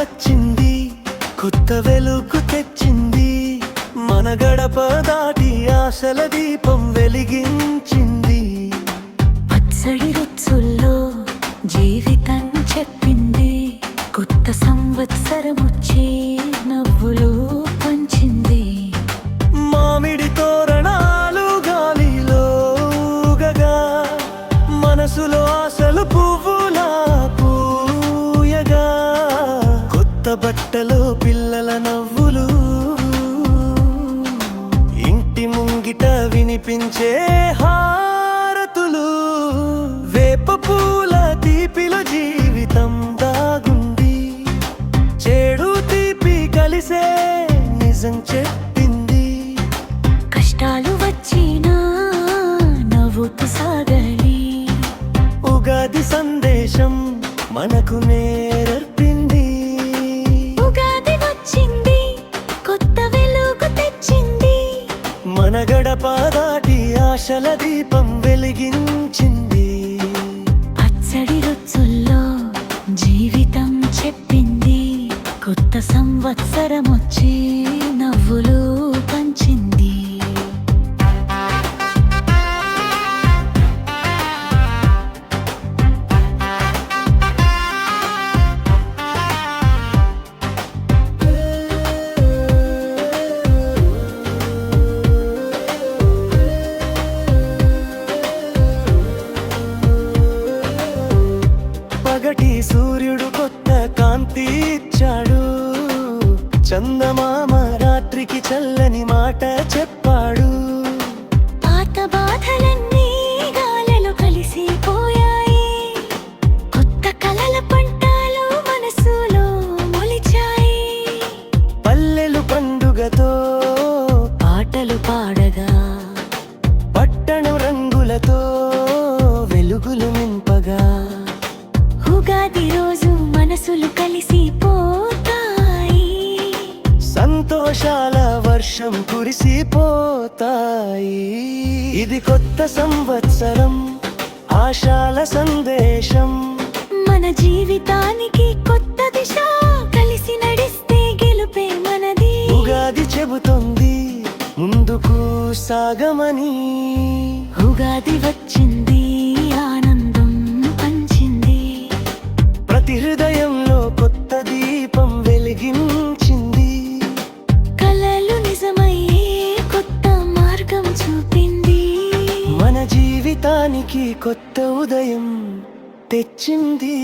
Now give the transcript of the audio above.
వచ్చింది, కొత్త వెలుగు తెచ్చింది. మన గడప దాటి ఆశల దీపం వెలిగించింది. పచ్చడి రుచుల్లో జీవితం చెప్పింది, కొత్త సంవత్సరం వచ్చి నవ్వులు పంచింది. మామిడి తోరణాలు గాలిలో ఊగగా, మనసులో ఆశలు పువ్వులా పూయగా, కొత్త బట్టలో పిల్లల నవ్వులు ఇంటి ముంగిట వినిపించే హారతులు. వేప పూల తీపిలో జీవితం దాగుంది, చెడు తీపి కలిసే నిజం చెప్పింది. కష్టాలు వచ్చినా నవ్వుతూ సాగాలి, ఉగాది సందేశం మనకు నేర్పింది. ఉగాది వచ్చింది, కొత్త వెలుగు తెచ్చింది. మన గడప దాటి ఆశల దీపం వెలిగించింది. పచ్చడి రుచుల్లో జీవితం చెప్పింది, కొత్త సంవత్సరం వచ్చి నవ్వులు పంచింది. పగటి సూర్యుడు కొత్త కాంతి ఇచ్చాడు, చందమామ రాత్రికి చల్లని మాట చెప్పాడు. పాత బాధలన్నీ గాలిలో కలిసిపోయాయి, కొత్త కలల పంటలు మనసులో మొలిచాయి. పల్లెలు పండుగతో పాటలు పాడగా, పట్టణం రంగులతో వెలుగులు నింపగా, ఉగాది రోజు మనసులు కలిసిపోతాయి. సంతోషాల వర్షం కురిసిపోతాయి. ఇది కొత్త సంవత్సరం, ఆశల సందేశం. మన జీవితానికి కొత్త దిశ, కలిసి నడిస్తే గెలుపే మనది. ఉగాది చెబుతుంది ముందుకు సాగమని. ఉగాది వచ్చింది, ఆనందం పంచింది. ప్రతి హృదయంలో కొత్త దీపం వెలిగించింది. కలలు నిజమయ్యే కొత్త మార్గం చూపింది. మన జీవితానికి కొత్త ఉదయం తెచ్చింది.